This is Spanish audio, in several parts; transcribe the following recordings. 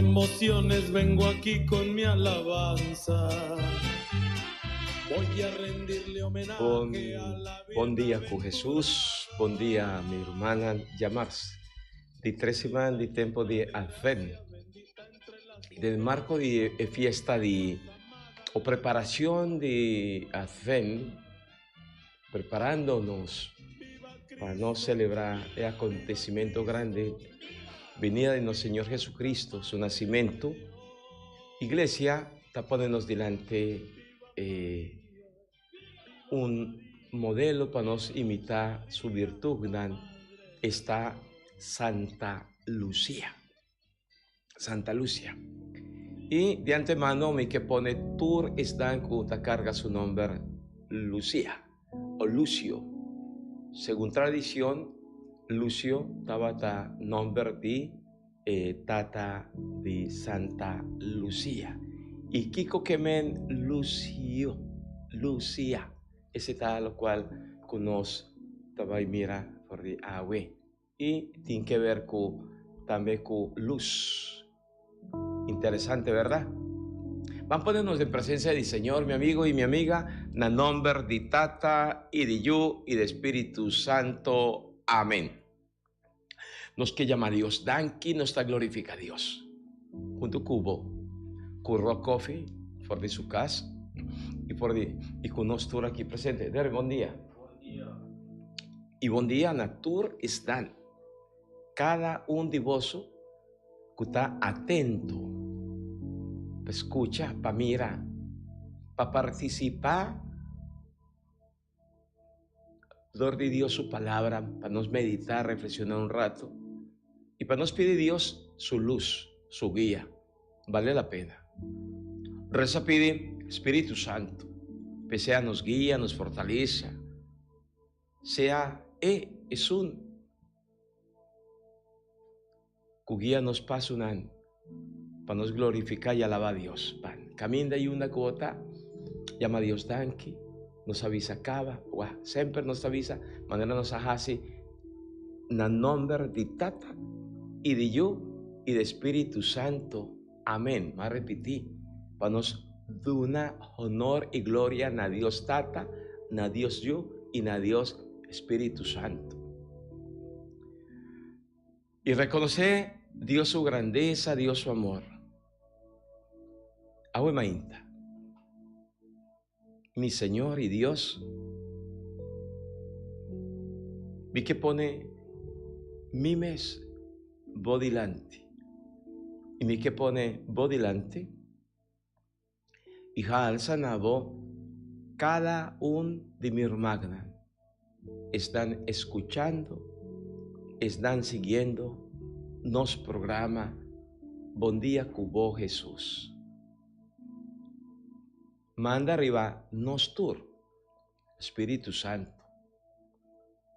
emociones vengo aquí con mi alabanza. Voy a rendirle homenaje a la Bom dia com Jesus, bom dia minha irmã Yamars. De 3 semanas de tempo de Advento, del marco de fiesta de o preparação de Advento, preparándonos para nós celebrar o acontecimento grande, venida de nosso Senhor Jesucristo, su nascimento. Iglesia está poniéndonos delante un modelo para nos imitar su virtud, está Santa Lucía. Santa Lucía. Y de antemano me que pone Tur están que carga su nombre Lucía o Lucio. Según tradición, Lucio estaba nombre de tata de Santa Lucía. Y Kiko Kemen Lucio, Lucía. Ese tal lo cual conoce estaba y mira por de agua. Y tiene que ver también con luz. Interesante, ¿verdad? Vamos a ponernos en presencia del Señor, mi amigo y mi amiga, en el nombre de Tata y de Yo y de Espíritu Santo. Amén. Nos que llama Dios, Danki nos está glorifica a Dios. Junto Cubo, con Rock Coffee, por de su casa, y con nosotros aquí presente. Dere, buen día. Buen día. Y buen día, Natur están. Cada un de vosotros que está atento, para escuchar, para mirar, para participar de Dios su palabra, para nos meditar, reflexionar un rato y para nos pedir Dios su luz, su guía. Vale la pena. Reza pide Espíritu Santo, que sea nos guía, nos fortaleza, sea es un que guía nos pasa un año para nos glorificar y alabar a Dios. Camina y una gota, llama a Dios Danki, nos avisa acaba, siempre nos avisa, manera nos hace en el nombre de Tata y de Yo y de Espíritu Santo. Amén. Va a repetir, para nos dar honor y gloria a Dios Tata, a Dios Yo y a Dios Espíritu Santo. Y reconocer Dios su grandeza, Dios su amor. Agua mainta. Mi Señor y Dios, vi que pone mi mes bodilante. Y mi que pone bodilante. Y alza nabo cada un de mi hermana. Están escuchando, están siguiendo nos programa Buen Día Cubo Jesús. Manda arriba nos tur, Espíritu Santo,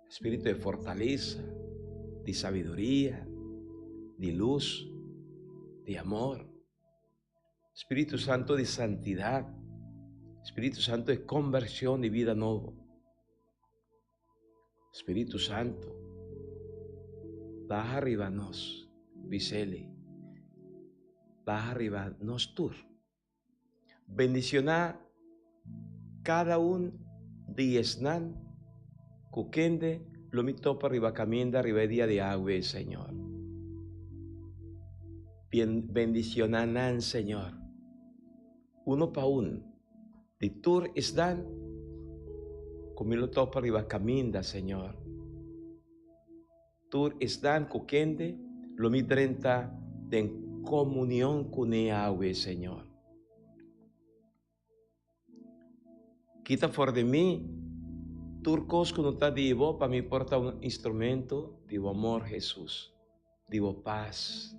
Espíritu de fortaleza, de sabiduría, de luz, de amor, Espíritu Santo de santidad, Espíritu Santo de conversión de vida nueva. Espíritu Santo, baja arriba nos, Vicele, baja arriba nos tur. Bendicionar cada un de esnan, cuquende, lo mi topa arriba camienda arriba día de agua, Señor. Bendicionanan, Señor. Uno pa uno, de tur esdan, comilo topa arriba caminda, Señor. Tur están cuquende, lo mi drenta en comunión con el agua, Señor. Quita fuera de mí, turcos que no está divo, para mí porta un instrumento, digo amor, Jesús, digo paz.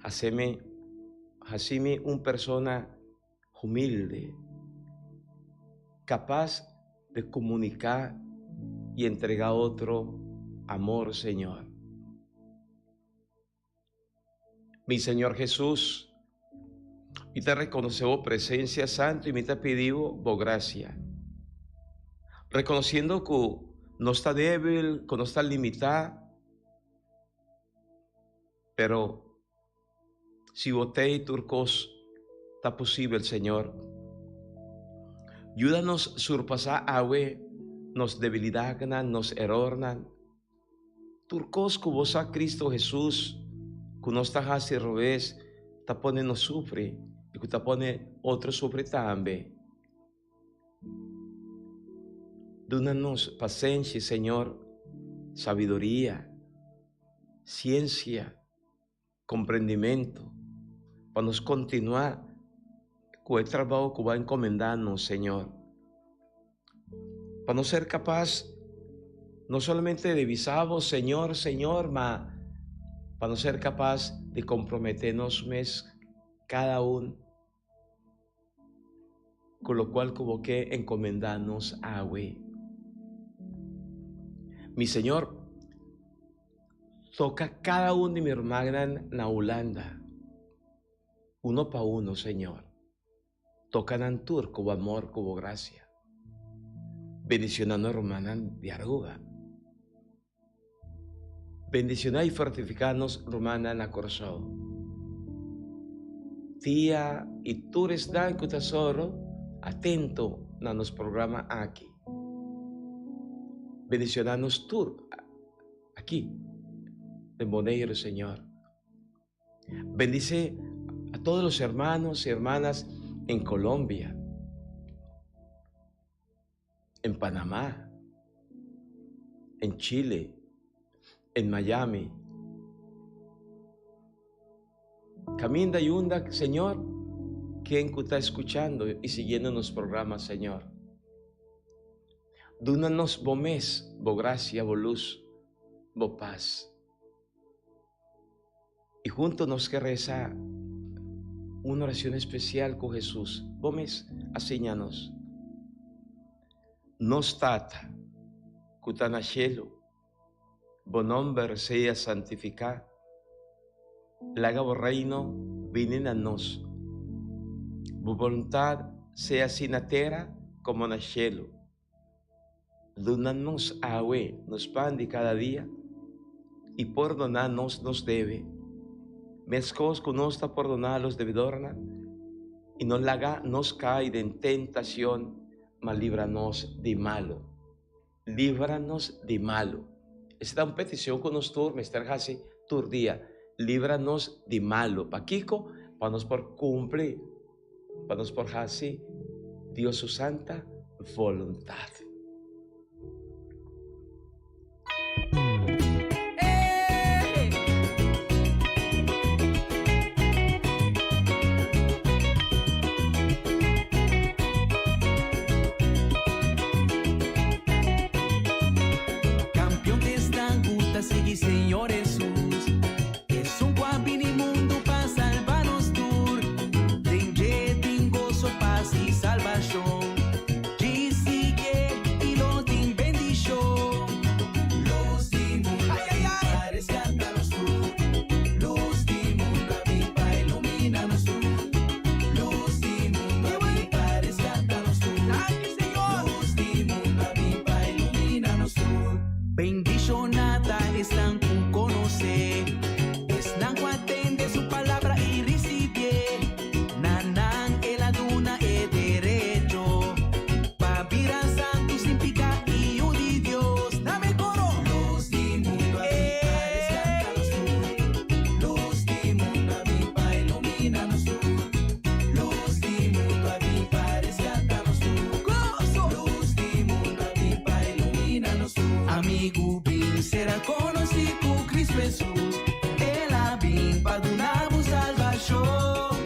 Haceme una persona humilde, capaz de comunicar y entregar a otro amor, Señor. Mi Señor Jesús, y te reconocemos presencia santo y me te pedimos gracia. Reconociendo que no está débil, que no está limitada, pero si botei turcos está posible, Señor. Ayúdanos surpasar awe, nos debilidad, nos errornan. Turcos cubosa Cristo Jesús, que nos está hace revés, te pone nos sufre, y que te pone otro sufre también. Dúnanos paciencia, Señor, sabiduría, ciencia, comprendimiento, para nos continuar con el trabajo que va a encomendarnos, Señor. Para no ser capaz, no solamente de visarvos, Señor, Señor, mas para no ser capaz de comprometernos cada uno, con lo cual como que encomendarnos a Yahweh. Mi Señor, toca cada uno de mi hermana en la Holanda, uno para uno, Señor. Toca en tur como amor, como gracia. Bendicionando a hermana de Aruba. Bendicionar y fortificarnos, hermana en la Corzón. Tía y tú eres dan que tesoro, atento a nuestro programa aquí. Bendicionarnos tú, aquí, de Monero, Señor. Bendice a todos los hermanos y hermanas en Colombia, en Panamá, en Chile, en Miami. Caminda y hunda, Señor, quien está escuchando y siguiendo los programas, Señor. Dúnanos bo mes, bo gracia, bo luz, bo paz. Y juntos nos que rezar una oración especial con Jesús. Bo mes, asíñanos. Nos tata, cutanachelo, bo nombre sea santificado. Laga bo reino, vinen a nos. Bo voluntad sea así na tierra como na cielo. Dúnanos a Yahweh, nos pan de cada día, y perdonarnos nos debe. Mezcos con nos está perdonar los devedores, y no laga nos cae de tentación, mas líbranos de malo. Líbranos de malo. Esta es una petición con nosotros, Mr. Hassi, tur día. Líbranos de malo. Pa Kiko, para nos por cumplir, para nos por Hassi, Dios su santa voluntad. Campeón de esta guta, sigue Señor Jesús. Es un guapini mundo para salvarnos tur. Dengue, gozo, paz y salvación. Dice que y los din bendición. Luz di mundo, rescátanos tú. Luz di mundo, aviva, ilumínanos tú. Luz di mundo, aviva, rescátanos tú. Luz di mundo, aviva, ilumínanos tú. Bendicionada están con conocer. Están con atender su palabra y recibir. Nanan el aduna es derecho. Papira santo significa hijo de Dios. Dame coro. Luz di mundo, aviva, rescátanos tú. Luz di mundo, aviva, ilumínanos tú. Luz di mundo, aviva, rescátanos tú. Gozo. Luz di mundo, aviva, ilumínanos tú. Amigo, bien será conocido por Cristo Jesús. Él ha venido para darnos salvación.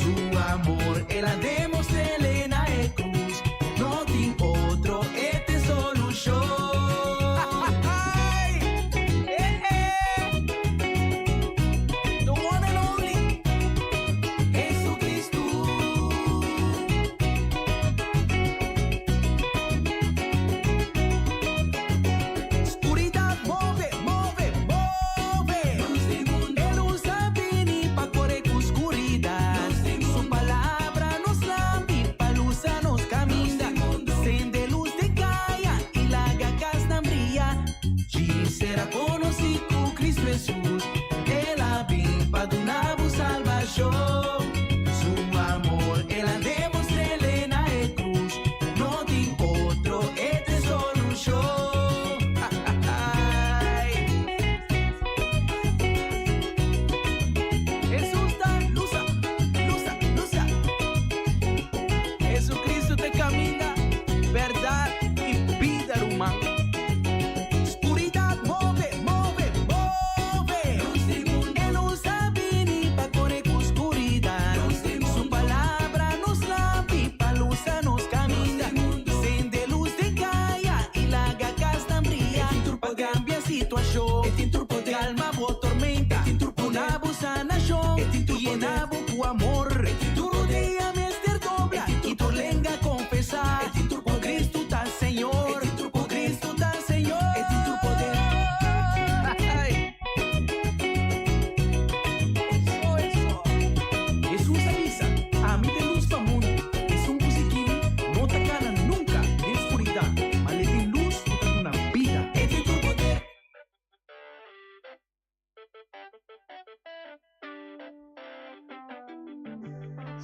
Su amor, él ha demostrado en la cruz. No tiene otro, este solución. The one and only Jesucristo. Oscuridad.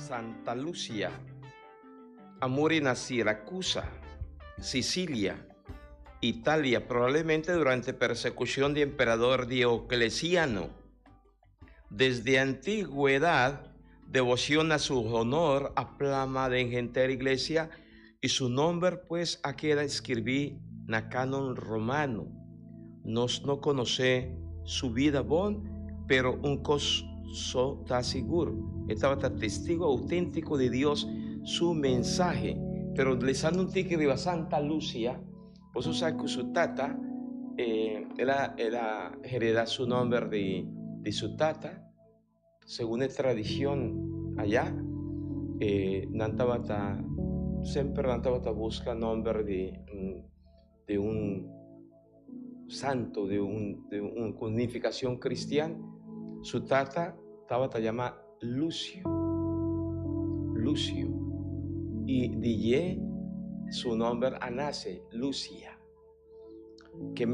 Santa Lucia, amore a Siracusa, Sicilia, Italia, probablemente durante persecución de emperador Diocleciano. Desde antigüedad, devoción a su honor aplama de entera iglesia y su nombre pues queda escribí na canon romano. Nos no conoce su vida bon, pero un coso está seguro. Estaba testigo auténtico de Dios, su mensaje. Pero les ando un tique de Santa Lucia, por eso sabe que su tata era heredar su nombre de su tata, según la tradición allá. Siempre Nantabata busca nombre de un santo, de una unificación cristiana. Su tata Tabata llama Lucio, y DJ su nombre nace Lucia, que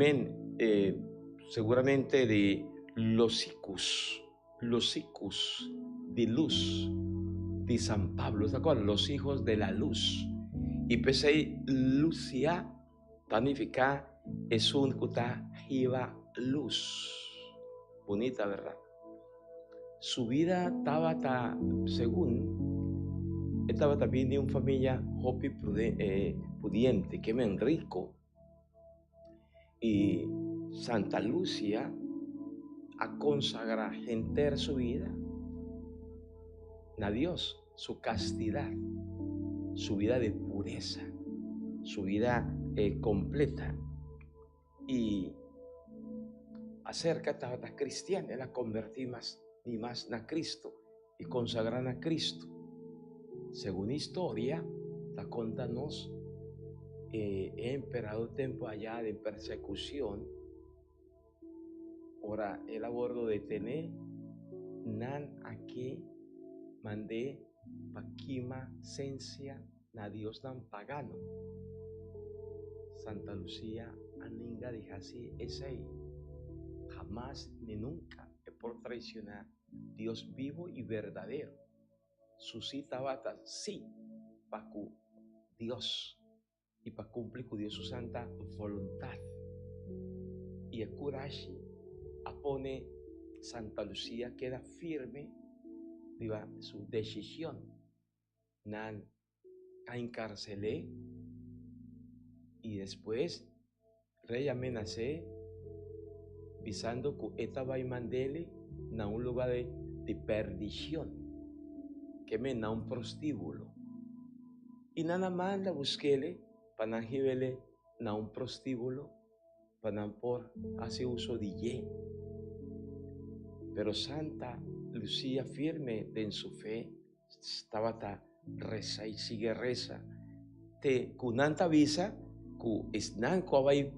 seguramente de Losicus, de luz, de San Pablo, ¿te acuerdas? Los hijos de la luz. Y pese Lucia, significa es un kuta jiva luz. Bonita, ¿verdad? Su vida estaba, según, estaba también de una familia hopi pudiente, que men rico. Y Santa Lucia a consagrar entera su vida a Dios, su castidad, su vida de pureza, su vida completa. Y acerca a cristiana, la convertí más ni más a Cristo y consagran a Cristo. Según historia, la contanos, emperador tiempo allá de persecución. Ahora el abordo de tener nan aquí mandé paquima sencia na Dios nan pagano. Santa Lucía aninga de así es ahí. Jamás ni nunca por traicionar Dios vivo y verdadero. Suscita bata sí para Dios y para cumplir con Dios su santa voluntad. Y el coraje apone Santa Lucía queda firme diga su decisión nan a encarcelé y después rey amenacé visando que estaba y mandele na un lugar de perdición que me na un prostíbulo y nada manda busquele para jibele na un prostíbulo para por hacer uso de ye. Pero Santa Lucía firme en su fe estaba reza y sigue reza te kunanta visa ku isnan ko abay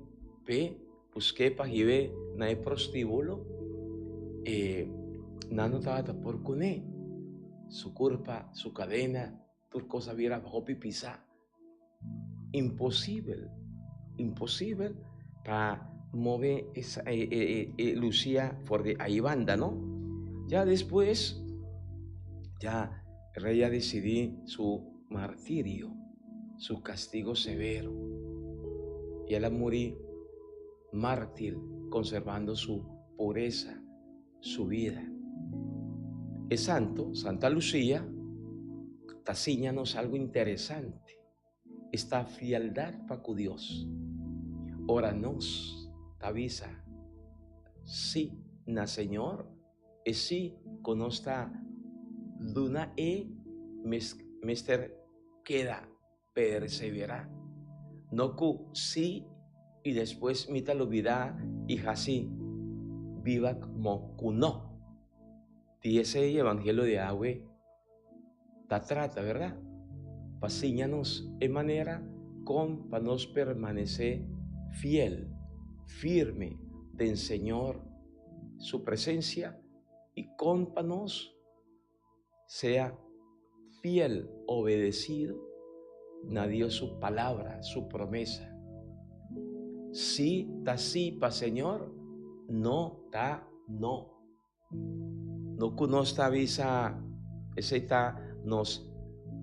pe busqué para jibe na el prostíbulo nano estaba por cuné su culpa, su cadena, tu cosa viera bajo pipisa. Imposible para mover esa Lucía por de ahí banda, ¿no? Ya después, ya el rey ya decidí su martirio, su castigo severo. Y él morí mártir, conservando su pureza, su vida. Es santo, Santa Lucía, tasíñanos algo interesante. Esta frialdad para con Dios. Ora nos avisa, sí, na Señor, y sí, conozca duna mister queda, persevera. No cu sí, y después mita lo olvidar, y así, viva como cu no. Y ese evangelio de agua, ta trata, ¿verdad? Pasíñanos en manera con para nos permanecer fiel, firme del Señor, su presencia, y con para nos sea fiel, obedecido a Dios su palabra, su promesa. Sí, ta sí, pa Señor, no, ta no. No conozca visa, ese está nos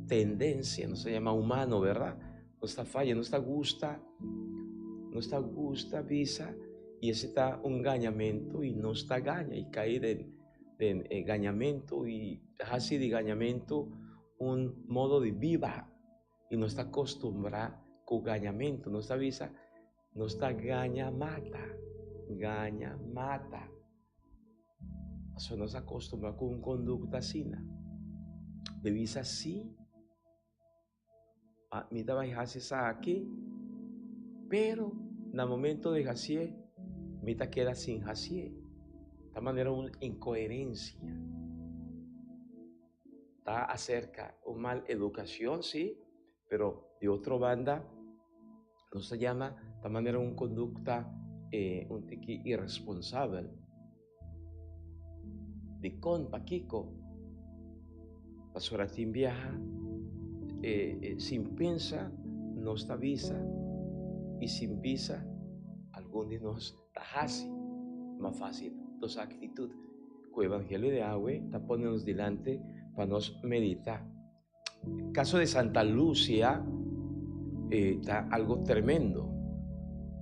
tendencia, no se llama humano, ¿verdad? No está falla, no está gusta visa, y ese está un engañamiento y no está gaña, y cae de engañamiento y así de engañamiento un modo de vida, y no está acostumbrada con engañamiento, no está visa, no está gaña mata. Eso no se acostumbra con conducta así, de visa así. Mi trabajo es aquí, pero en el momento de hacer, mi queda sin hacer. De esta manera, una incoherencia. Está acerca una mal educación, sí, pero de otra banda, no se llama de esta manera una conducta un tiqui irresponsable. De con Paquico, Pasoratín viaja, sin pensar, no está visa, y sin visa, algún de nos está así, más fácil. Dos actitudes que el Evangelio de Agua está poniendo delante para nos meditar. El caso de Santa Lucia está algo tremendo.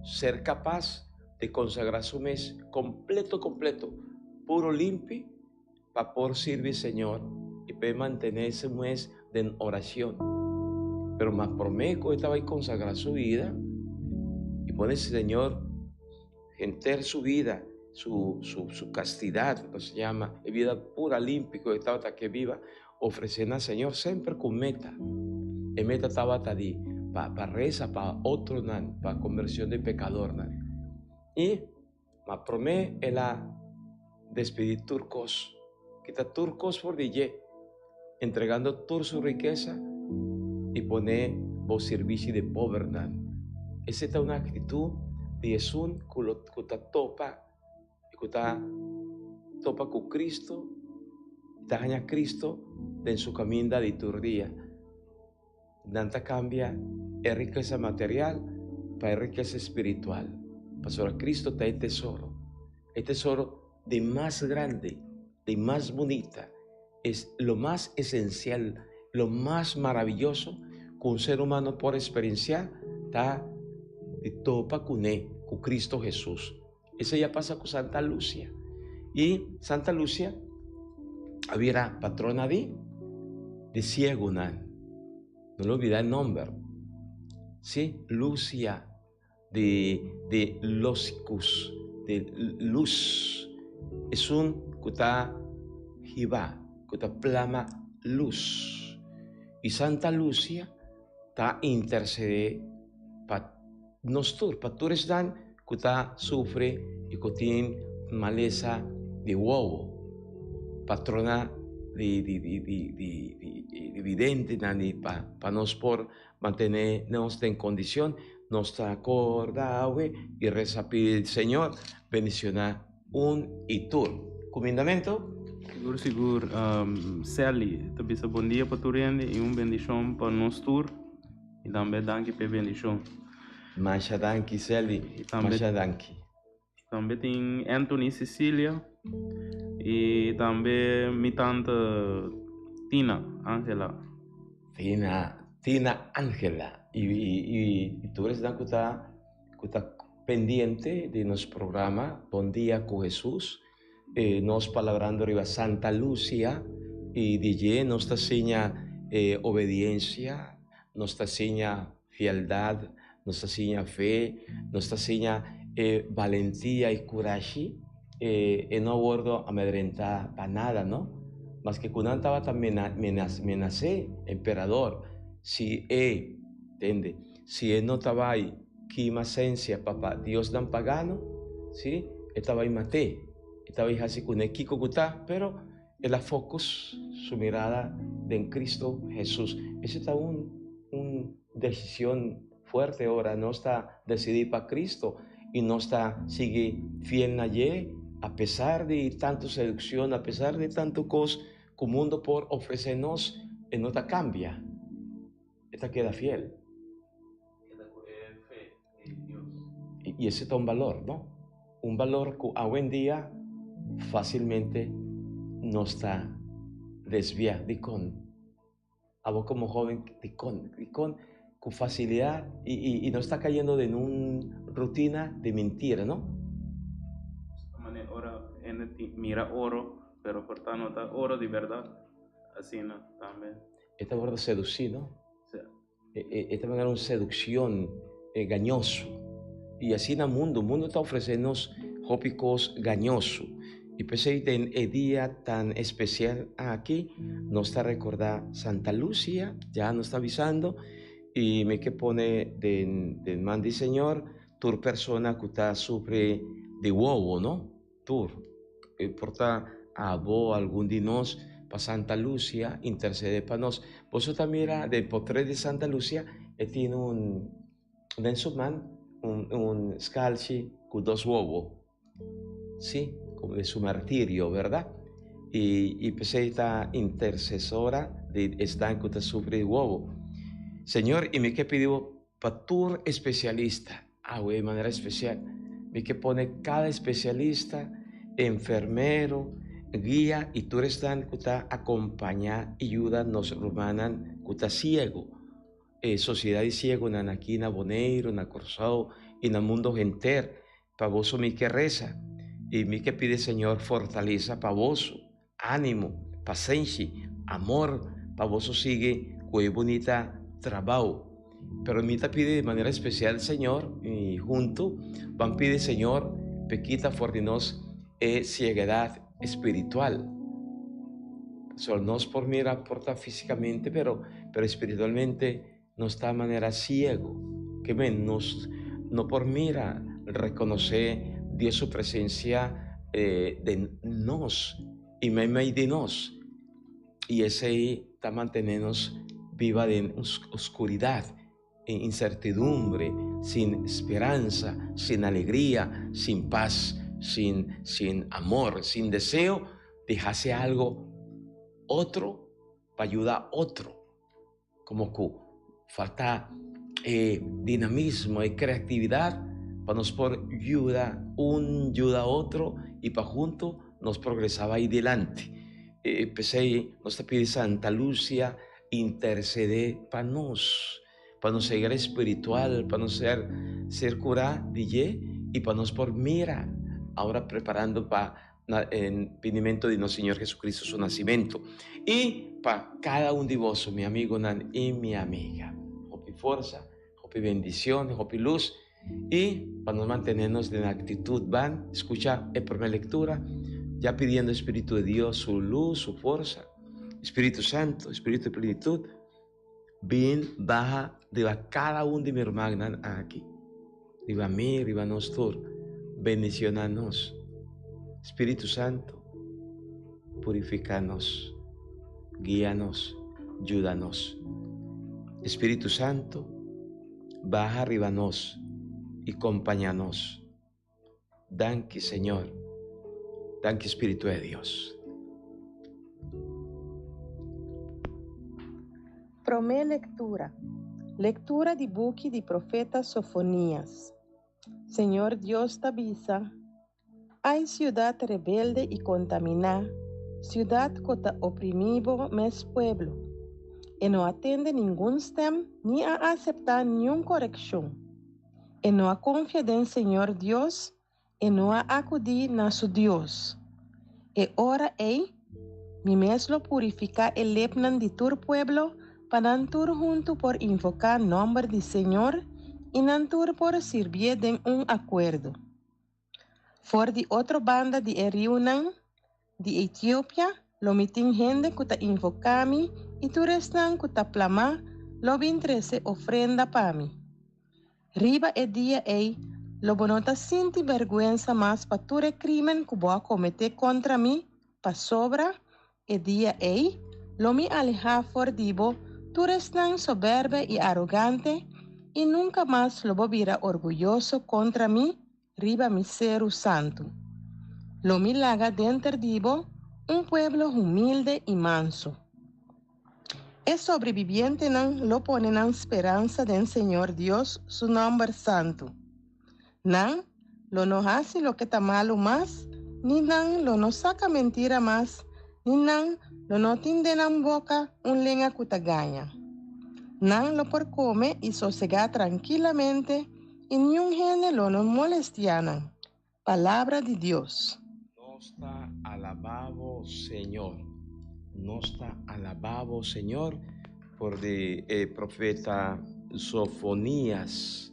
Ser capaz de consagrar su mes completo, puro, limpio, para poder servir Señor y poder mantener ese mes de oración. Pero más prometo estaba ahí consagrar su vida y pone ese Señor enter su vida, su castidad, lo se llama, vida pura, limpia, que estaba hasta que viva, ofreciendo al Señor siempre con meta. Y meta estaba hasta ahí, para reza, para otro, para conversión de pecador. Y más prometo es la despedir turcos, quita turcos por DJ, entregando toda su riqueza y poner vos servicio de pobreza. Esa es una actitud de Jesús que está topa con Cristo, está en Cristo en su camino de liturgia. Nanta cambia la riqueza material para la riqueza espiritual. Pastor, Cristo está el tesoro de más grande, de más bonita, es lo más esencial, lo más maravilloso que un ser humano por experiencia está de topa con Cristo Jesús. Eso ya pasa con Santa Lucia. Y Santa Lucia había patrona de ciego, no le olvidé el nombre. Sí, Lucia de Losicus, de luz. Es un kuta jiba, kuta plama luz. Y Santa Lucia está intercede para nosotros, para todos dan kuta sufre y que tiene maleza de huevo, patrona de vidente, para nos por mantenernos en condición, nos acordamos y reza pide Señor, bendicionar un itur. Comendamento? Seguro. Sally, também se bom dia para tu e bendição para nós tour. E também danke para bendição. Masha danki, Sally. Masha danki. Também tem Anthony Cecília e também minha tante Tina Angela. Tina Angela. Y tú eres tan que está pendiente de nuestro programa Buen Día con Jesús. Nos palabrando arriba Santa Lucia y DJ nos está enseña obediencia, nos está enseña fieldad, nos está enseña fe, nos está enseña valentía y coraje. No abordo amedrentar para nada, ¿no? Más que cuando estaba también menacé, emperador, si ¿entiende? Si él no estaba ahí, que más esencia, papá, Dios dan pagano, ¿sí? Estaba ahí maté. Estaba ahí así con el Kiko Gutá, pero en la focus, su mirada en Cristo Jesús. Esa está una decisión fuerte ahora, no está decidir para Cristo y no está, sigue fiel allí, a pesar de tanta seducción, a pesar de tanto cosas que el mundo por ofrecernos, no está cambia, esta queda fiel. Y ese está un valor, ¿no? Un valor que hoy en día fácilmente no está desviado a vos como joven, con facilidad y no está cayendo en una rutina de mentira, ¿no? Ahora mira oro, pero por tanto está oro de verdad. Así no, también. Esta verdad seducir, ¿no? Sí. Esta manera una seducción engañoso. Y así en el mundo está ofreciendo jópicos engañosos. Y pensé en el día tan especial aquí, nos está recordando Santa Lucia, ya nos está avisando, y me que pone del man de Señor, tur persona que está sufre de huevo, ¿no? Tur, porta a vos algún de nos para Santa Lucia, intercede para nos. Vos también era del potre de Santa Lucia, tiene un man, un scalci con 2 huevos, ¿sí? Como de su martirio, ¿verdad? Y pues esta intercesora de esta que sufre de huevo. Señor, y me que pidió para tu especialista, de manera especial, me que pone cada especialista, enfermero, guía, y tú eres tan que está acompaña, ayuda, nos romanan, que está ciego, sociedad de ciego, na aquí, na Boneiro, na Corsao, y na mundo enter, para vos mi que reza, y mi que pide Señor, fortaleza para vos, ánimo, paciencia, amor, para vos sigue, que bonita trabajo. Pero mi te pide de manera especial, Señor, y junto, van pide, Señor, pequita fordinos ceguedad espiritual. Solo nos por mira porta físicamente, pero espiritualmente nos está de manera ciego, que menos no por mira reconocer Dios su presencia de nos y me de nos, y ese ahí está manteniéndonos viva de oscuridad, en incertidumbre, sin esperanza, sin alegría, sin paz, sin amor, sin deseo, dejarse algo otro para ayudar a otro, como que falta dinamismo y creatividad para nos por ayuda a otro y para juntos nos progresaba ahí delante. Pensé, nos te pide Santa Lucia, intercede para nos seguir espiritual, para nos ser curada y para nos por mira, ahora preparando para el venimiento de nuestro Señor Jesucristo, su nacimiento. Y para cada uno de vosotros, mi amigo y mi amiga, hopi fuerza, hopi bendición, hopi luz, y para nos mantenernos en actitud, van, escucha la primera lectura, ya pidiendo Espíritu de Dios, su luz, su fuerza, Espíritu Santo, Espíritu de plenitud, ven, baja, de cada uno de mis hermanos aquí, riba mí, riba nosotros, bendicionanos. Espíritu Santo, purificanos, guíanos, ayúdanos. Espíritu Santo, baja arriba nos y acompáñanos. Danke, Señor. Danke, Espíritu de Dios. Promé lectura. Lectura de buque de profeta Sofonias. Señor Dios te avisa. Hay ciudad rebelde y contaminada, ciudad que te oprimido mes pueblo, y no atiende ningún stem ni a aceptar ninguna corrección, y no a confiar en Señor Dios, y no a acudir a su Dios. Y ahora mi mes lo purifica el lepnan de tu pueblo, para nantur junto por invocar nombre de Señor, y nantur por servir de un acuerdo. For de otra banda de Eriunan, de Etiopía, lo mitin gente que te invocami, y tu restan que te plama, lo vintrese ofrenda para mí. Riba el día lo bonota sinti vergüenza más pa tu crimen que voy a cometer contra mí, pa sobra, el día lo mi aleja for dibo, tu restan soberbe y arrogante, y nunca más lo volverá orgulloso contra mí, riba mi seru santo. Lo milaga dentro dibo, un pueblo humilde y manso. Es sobreviviente nan lo ponen en esperanza del Señor Dios, su nombre santo. Nan lo no hace lo que está malo más, ni nan lo no saca mentira más, ni nan lo notin denan boca un lenga cutagaña. Nan lo por come y sosegar tranquilamente y ni un género no molestianan. Palabra de Dios. Nostra alabado Señor. Nostra alabado Señor por el profeta Sofonías.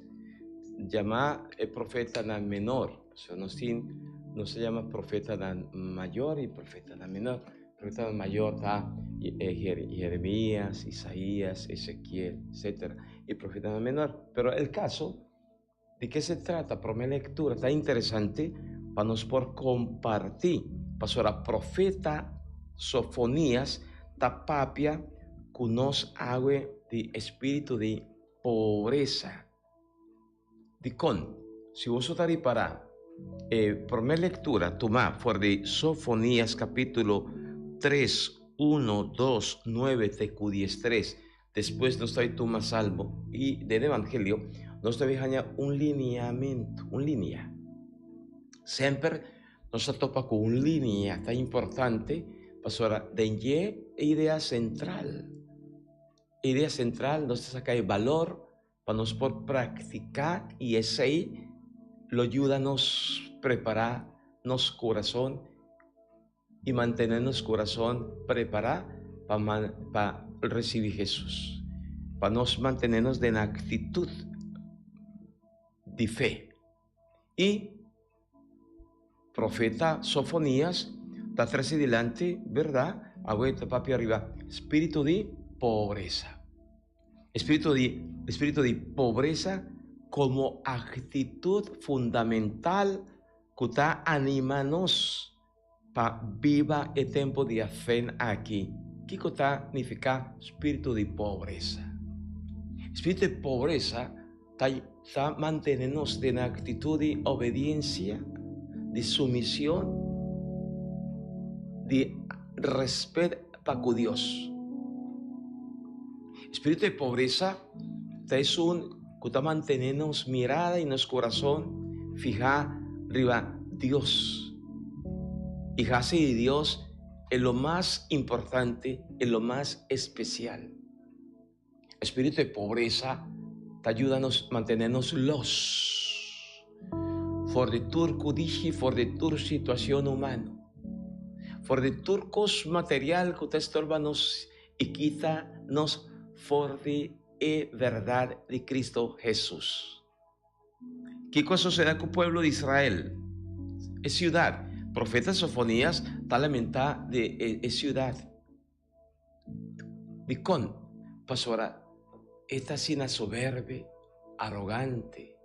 Llama el profeta nan menor. O sea, no se llama profeta nan mayor y profeta nan menor. Profeta nan mayor está Jeremías, Isaías, Ezequiel, etc. Y profeta nan menor. Pero el caso, ¿de qué se trata? Por mi lectura está interesante para nos por compartir. Pastora profeta Sofonías tapapia que nos haga de espíritu de pobreza. De con, si vos estás para por mi lectura, toma por de Sofonías capítulo 3, 1, 2, 9, TQ13. Después nos trae toma salmo y del evangelio nos debe un lineamiento, un línea. Siempre nos topa con un línea tan importante, pastora, de idea central. Idea central nos saca el valor para nos por practicar y ese ahí lo ayuda a nos preparar nos corazón y mantenernos corazón preparado para recibir Jesús, para nos mantenernos en actitud de fe. Y profeta Sofonías está atrás y delante, ¿verdad? Agüita papi arriba, espíritu de pobreza. Espíritu de pobreza como actitud fundamental que está animándonos para viva el tiempo de fe aquí. ¿Qué significa espíritu de pobreza? Espíritu de pobreza está manteniéndonos en actitud de obediencia, de sumisión, de respeto para Dios. Espíritu de pobreza es un que está manteniéndonos mirada y nuestro corazón fija arriba Dios. Y así de Dios es lo más importante, es lo más especial. Espíritu de pobreza te ayuda a mantenernos for de tur kudiji, for de tur situación humana, for de tur cos material que te estorba nos y quita nos for de verdad de Cristo Jesús. ¿Qué cosa sucede con el pueblo de Israel? Es ciudad. Profeta Sofonías está lamentada de ciudad. De con, pastora, esta sina soberbia, arrogante,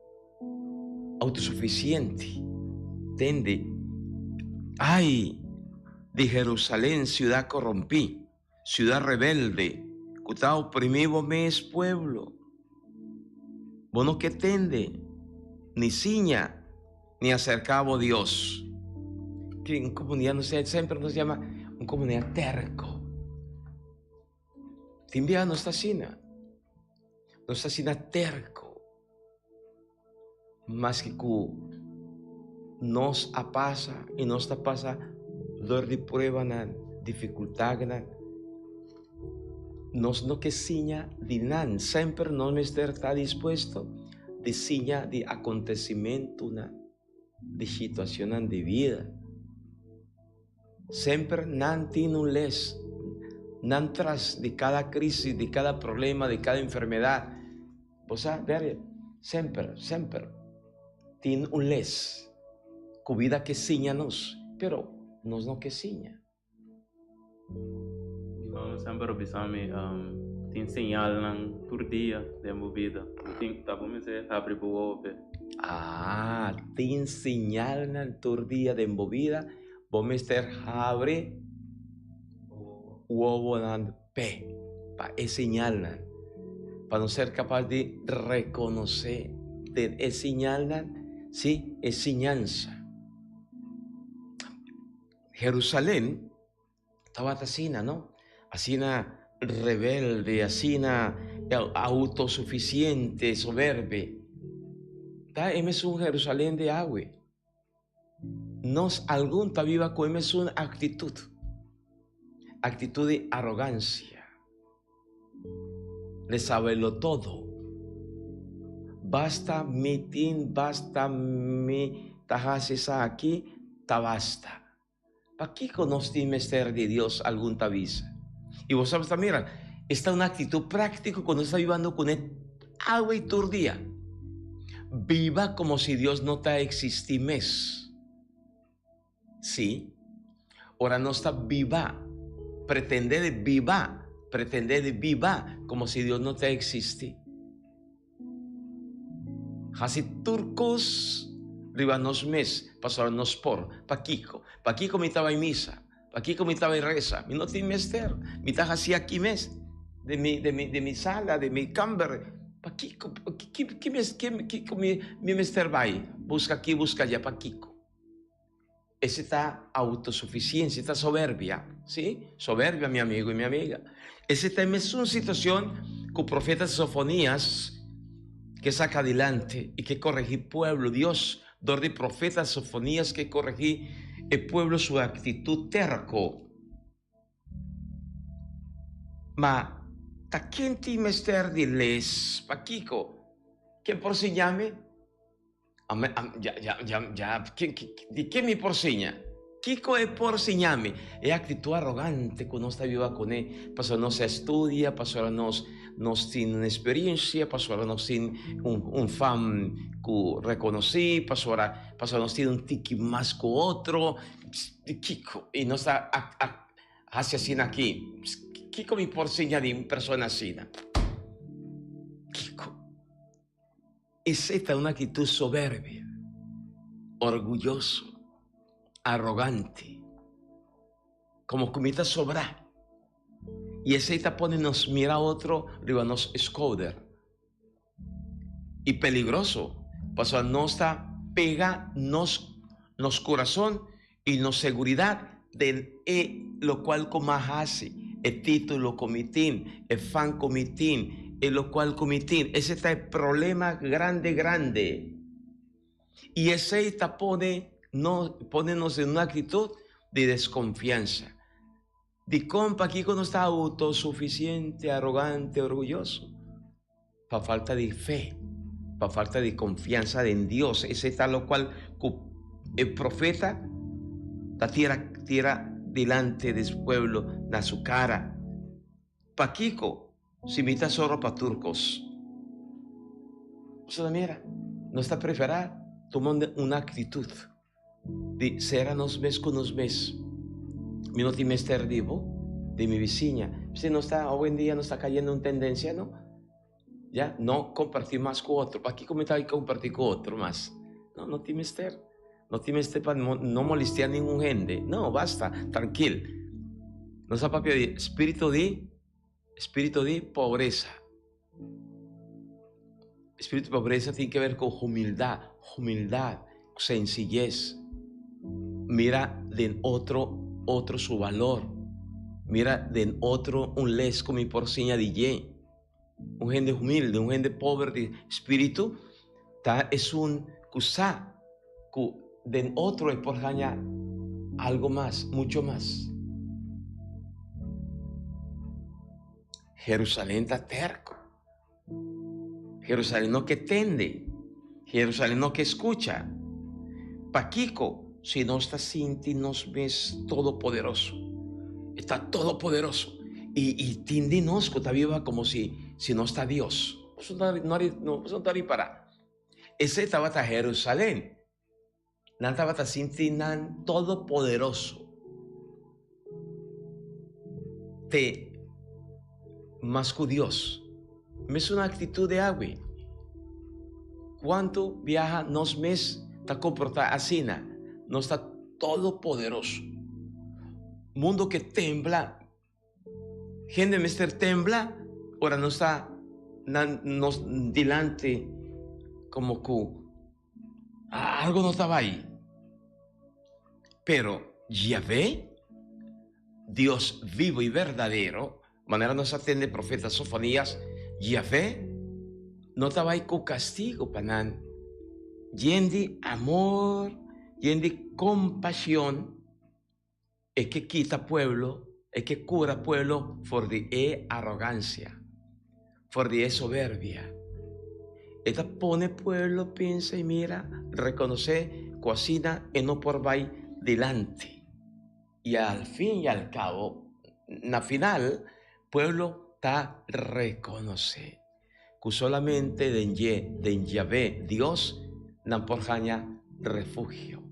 autosuficiente. Tende, ay, de Jerusalén, ciudad corrompí, ciudad rebelde, que está oprimido me es pueblo. Bueno que tende, ni ciña, ni acercaba a Dios. Que en comunidad siempre nos llama una comunidad terco. Te envía nuestra sina terco. Más que nos apasa y nos pasa dor de prueba, dificultad, nos no que siña de nan, siempre no está dispuesto de siña de acontecimiento, de situación de vida. Siempre nan tiene un les, nan tras de cada crisis, de cada problema, de cada enfermedad. Pues ver, siempre tiene un les, con vida que siñanos, pero nos no que siña. Sempre bisami tin señal nang turdia de movida. Tin tá bom se abre boa. Tin señal nang turdia de movida, vamos estar abre huevo nan pe, pa es señal para no ser capaz de reconocer de es señal sí, es señanza. Jerusalén estaba asina, ¿no? Asina rebelde, asina autosuficiente, soberbia. Es un Jerusalén de agua. Nos algún ta viva con es una actitud actitud de arrogancia, de saberlo todo. Basta mitin, basta mi tajasisa aquí, ta basta. ¿Para qué conoce el misterio de Dios algún tabiza? Y vos sabes, mira, esta una actitud práctica cuando está viviendo con el agua y turdía. Viva como si Dios no te existimes. Sí. Ahora no está viva. Pretender viva como si Dios no te existi. Así turcos ribanos mes pasaron nos por Paquico me estaba en misa, Paquico me estaba en reza, mi no tiene mester, mi estaba así aquí mes de mi sala, de mi camber. Paquico, ¿qué mi mester va ahí? Busca aquí, busca allá, Paquico. Esa está autosuficiencia, está soberbia, ¿sí? Soberbia, mi amigo y mi amiga. Esa también es una situación que el profeta Sofonías que saca adelante y que corregí pueblo. Dios, donde profeta Sofonías que corregí el pueblo su actitud terco. Ma, ¿ta quién ti mester diles, Paquico? ¿Quién por si llame? Ya, ¿de qué me porciña? Kiko es porciñame. Es actitud arrogante cuando está viva con él. Pasó no se estudia, pasó nos tiene una experiencia, pasó nos tiene un fan que reconocí, pasó nos tiene un tiki más que otro. Kiko, y no está hacia así aquí. Kiko me porciña de una persona así. Kiko. Es esta una actitud soberbia, orgulloso, arrogante, como comita sobra. Y esta pone nos mira a otro, arriba nos escoder. Y peligroso, pues no está pega nos corazón y nos seguridad de lo cual como hace, el título comitín, el fan comitín, en lo cual comitín, ese está el problema grande. Y ese está ponernos en una actitud de desconfianza. De compa aquí cuando está autosuficiente, arrogante, orgulloso. Para falta de fe, para falta de confianza en Dios. Ese está lo cual el profeta la tira delante del pueblo, en su cara. Paquico. Si imita zorro para turcos. O sea, mira, no está preparado. Tomando una actitud de ser a nos ves con nos ves. Mi no tiene estar vivo de mi vecina. Si no está, hoy en día no está cayendo en tendencia, ¿no? Ya, no compartir más con otro. Aquí comentar y compartir con otro más. No tiene estar. No tiene estar para no molestar a ningún gente. No, basta, tranquilo. No está papi de espíritu de pobreza. Espíritu de pobreza tiene que ver con humildad, sencillez. Mira de otro su valor. Mira de otro un les como por seña de ye. Un gente humilde, un gente pobre de espíritu, es un cusá, de otro es por ganar algo más, mucho más. Jerusalén está terco. Jerusalén no que tende. Jerusalén no que escucha. Paquico, si no está sinti, nos ves todopoderoso. Está todopoderoso. Y tindi nos que está viva como si no está Dios. No está para. Ese estaba a Jerusalén. No estaba a sinti nan todopoderoso. Más que Dios. Es una actitud de agua. ¿Cuánto viaja nos mes está comportado así? No está todopoderoso. Mundo que tembla. Gente mister tembla. Ahora no está nos delante como que algo no estaba ahí. Pero Yahvé, Dios vivo y verdadero, manera nos atiende el profeta Sofonías, Yahvé no estaba ahí con castigo, panan. Yendi amor, yendi compasión, es que quita pueblo es que cura pueblo for de arrogancia, for de soberbia. Esta pone pueblo, piensa y mira, reconoce, cocina y no por vai delante. Y al fin y al cabo, na final, pueblo ta reconoce que solamente den Yahvé, Dios, nan por jaña refugio,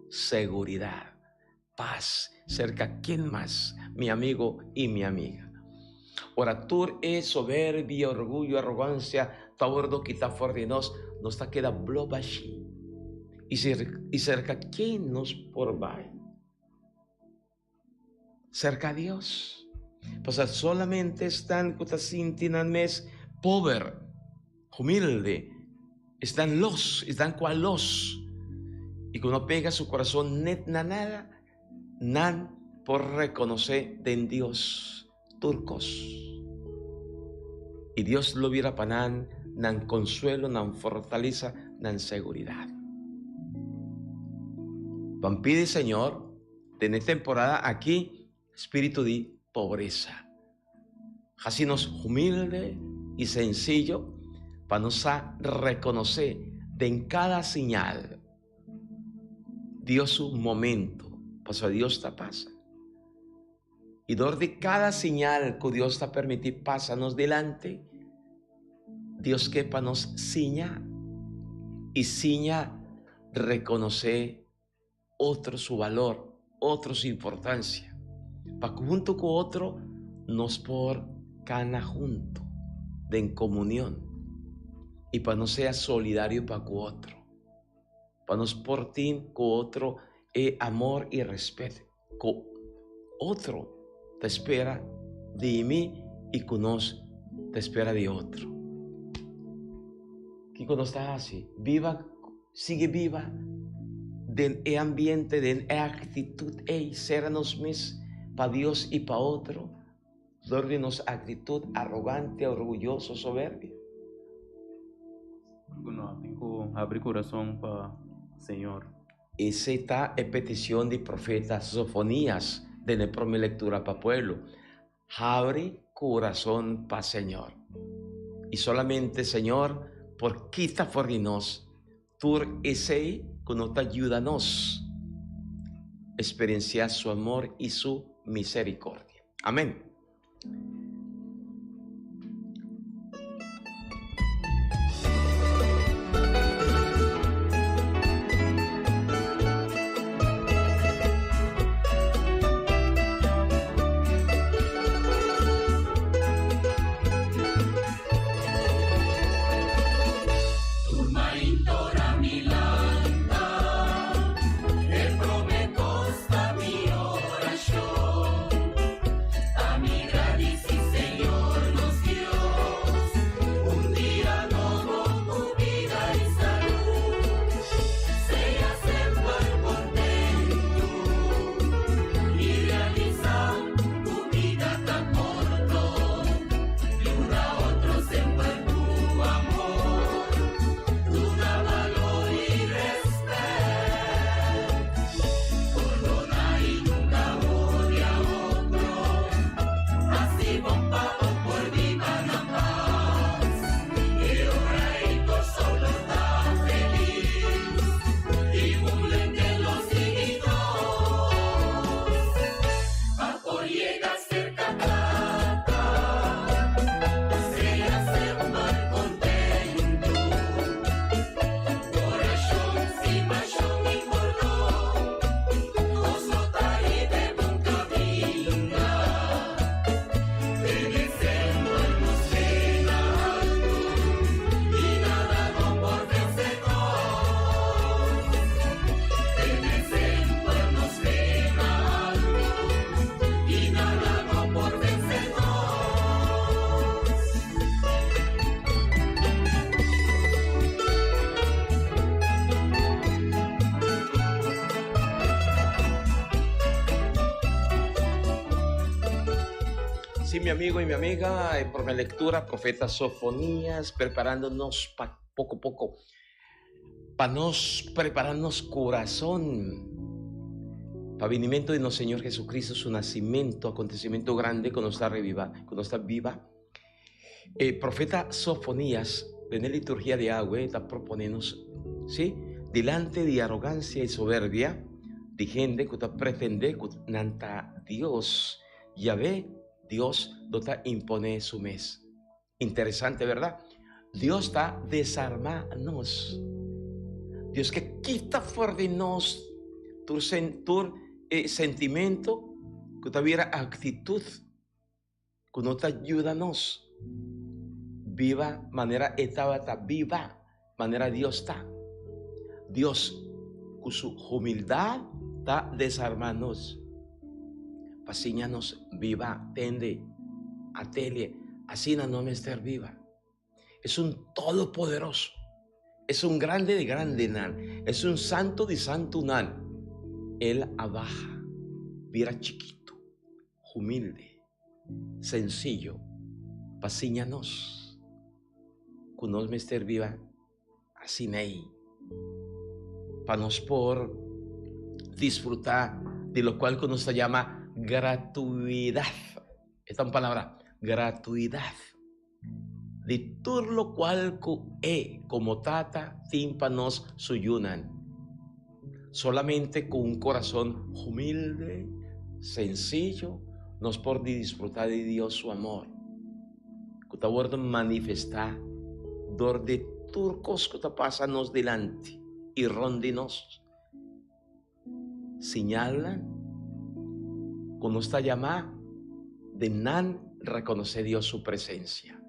seguridad, paz, cerca. ¿Quién más? Mi amigo y mi amiga. Ora, tú es soberbia, orgullo, arrogancia, tabordo que está fuera de nos está queda blobashi. Y cerca, ¿quién nos por va? Cerca a Dios. Pues solamente están cutasintinan mes pobre, humilde, están cual los. Y cuando pega su corazón net na nada, nan por reconocer en Dios turcos. Y Dios lo viera panan, nan consuelo, nan fortaleza, nan seguridad. Van pide, Señor, en esta temporada aquí, espíritu de pobreza. Así nos humilde y sencillo, para nos reconocer de en cada señal Dios su momento, pues a Dios te pasa. Y de cada señal que Dios te permite pásanos delante, Dios que para nos ciña y ciña reconocer otro su valor, otro su importancia, para que junto con otro nos por cana junto, de en comunión, y para no sea solidario para con otro, para nos portin con otro amor y respeto, con otro te espera de mí y con nos te espera de otro. Que cuando está así, viva, sigue viva, den ambiente, den actitud, sernos mis para Dios y para otro, dórdenos actitud arrogante, orgulloso, soberbia. Bueno, tengo que abrir corazón para Señor. Esa está en petición de profeta Sofonías de la primera lectura para pueblo. Abre corazón para Señor. Y solamente, Señor, por quita for de nos, tú ese que nos ayuda a nos experienciar su amor y su misericordia. Amén. Sí, mi amigo y mi amiga, por mi lectura, profeta Sofonías, preparándonos poco a poco, para nos prepararnos corazón, Pavinimento de nuestro Señor Jesucristo, su nacimiento, acontecimiento grande, cuando está viva. Profeta Sofonías, en la liturgia de agua, está proponiendo, ¿sí? Delante de arrogancia y soberbia, de gente que pretende que nanta Dios, Yahvé, Dios, dota impone su mes. Interesante, ¿verdad? Dios está desarmándonos. Dios que quita fuera de nos tu sentimiento, que tuviera actitud, que no te ayuda a nos. Viva manera etapa viva, manera Dios está. Dios, con su humildad, está desarmándonos. Pasíñanos viva, tende, atele, así no me estar viva. Es un todopoderoso. Es un grande de grande nan. Es un santo de santo nan. Él abaja, viera chiquito, humilde, sencillo, pasíñanos. Con nos me estar viva, así ney. Para nos por disfrutar de lo cual nos se llama gratuidad. Esta es una palabra, gratuidad. De todo lo cual como tata, tímpanos suyunan. Solamente con un corazón humilde, sencillo, nos por disfrutar de Dios su amor. Que te vuelve manifestar dor de turcos que te pasanos delante y rondinos. Señalan con esta llamada de nan reconocer Dios su presencia.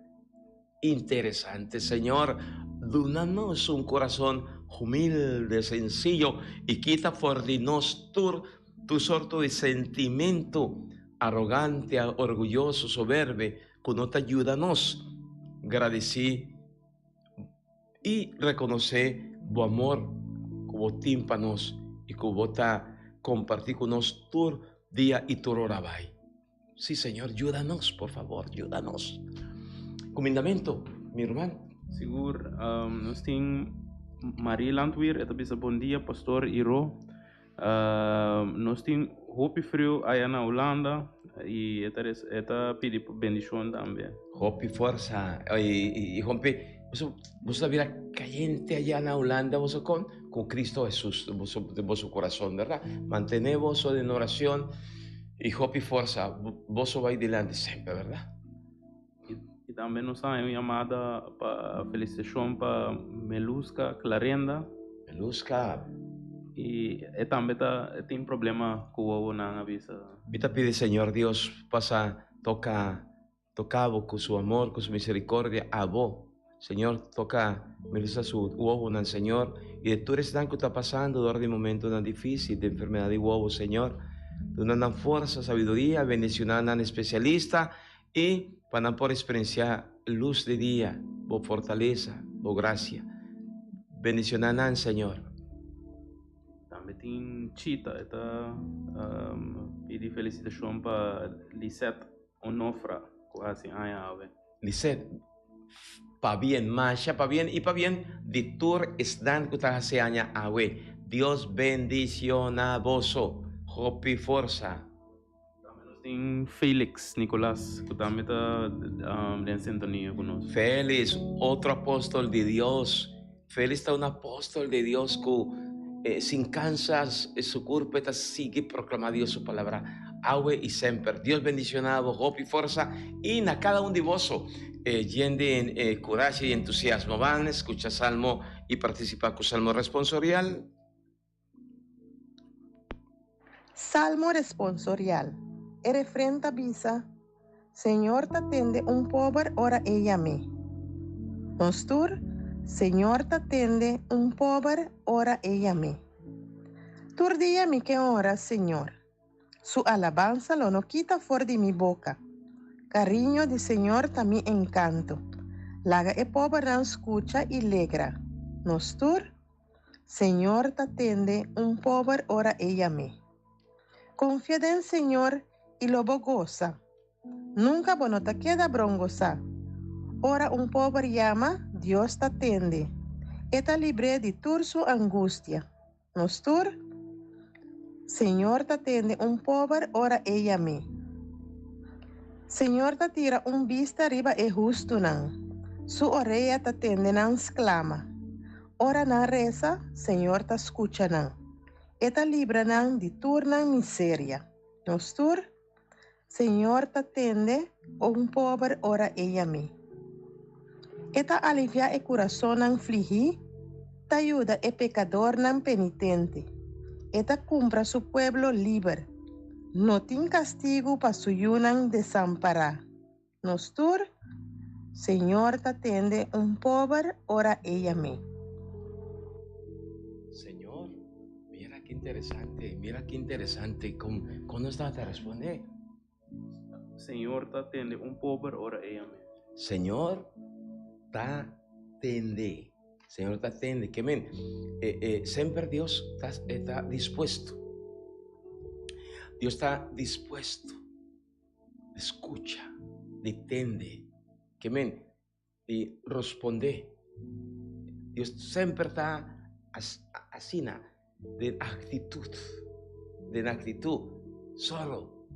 Interesante, Señor, danos un corazón humilde, sencillo, y quita fuera de nos tu sorto de sentimiento arrogante, orgulloso, soberbe, que no te ayuda a nos. Agradecí y reconocer tu amor, como tímpanos, y como ta compartir con nos tu día y tu hora. Sí, Señor, ayúdanos, por favor, ayúdanos. Comendamento, mi hermano. Sigur, nós tem Maria Landweer, eta bisa bom dia, pastor Iro. Nós tem Hopi Frio aí na Holanda e eta pedi bendição também. Hopi fuerza, y Hopi, vos la caliente allá en Holanda, vos con Cristo Jesús, vos su corazón, ¿verdad? Mantenemos en oración y Hopi fuerza, vos vais delante siempre, ¿verdad? E também nós temos chamada para felicitação para Meluska Clarenda. Meluska. E também tem problema com o na avisa. Y te pide, Señor Dios, toca vos con su amor, con su misericordia, a vos. Señor, toca Meluska su huevo, Señor. Y de tú eres tan que está pasando, de momento tan difícil, de enfermedad de huevo, Señor. De una fuerza, sabiduría, bendición a especialista y para por experienciar luz de día, por fortaleza, por gracia. Bendición a Señor. Também tem Chita, pedi felicitação para Lisette Onofra, quase ave. Lisette, pa bien, Masha, pa bien, y pa bien, de tour están que está hace años ave. Dios bendiciona voso, hopi fuerza. Tem Felix Nicolás, que também está em sintonia conosco. Félix, otro apóstol de Dios. Félix está un apóstol de Dios que sin cansas su cuerpo sigue proclamando Dios su palabra. Aue y siempre. Dios bendicionado, hope y fuerza. Y a cada uno de vosotros, yende en coraje y entusiasmo. Van, escucha salmo y participa con salmo responsorial. Salmo responsorial. Refrenta bisa, Señor te atende un pobre ora ella me. Nostur, Señor te atende un pobre ora ella me. Tur día mi que ora, Señor. Su alabanza lo no quita fuera de mi boca. Cariño de Señor ta mi encanto. Laga e pobre no escucha y legra. Nostur, Señor te atende un pobre ora ella me. Confía en Señor y lo goza. Nunca bueno te queda brongosa. Ora un pobre llama, Dios te atende. Eta libre de tur su angustia. Nostur, Señor te atende un pobre, ora ella me. Señor te tira un vista arriba e justo nan. Su orella te atende nan clama. Ora na reza, Señor te escucha nan. Eta libra nan di turna miseria. Nostur, Señor te atende un pobre, ora ella me. Eta alivia e corazón nan fligí, te ayuda e pecador nan penitente. Eta cumpra su pueblo libre. No tin castigo pa su yunan desamparar. Nostur, Señor te atende un pobre, ora ella me. Señor, mira qué interesante, ¿cómo está te responde? Senhor te atende un pobre, ora ella me. Señor, te atende. Señor, te atende. Que men, siempre Dios está dispuesto. Dios está dispuesto. Escucha, atende. Que men, y responde. Dios siempre está así, de actitud. Solo.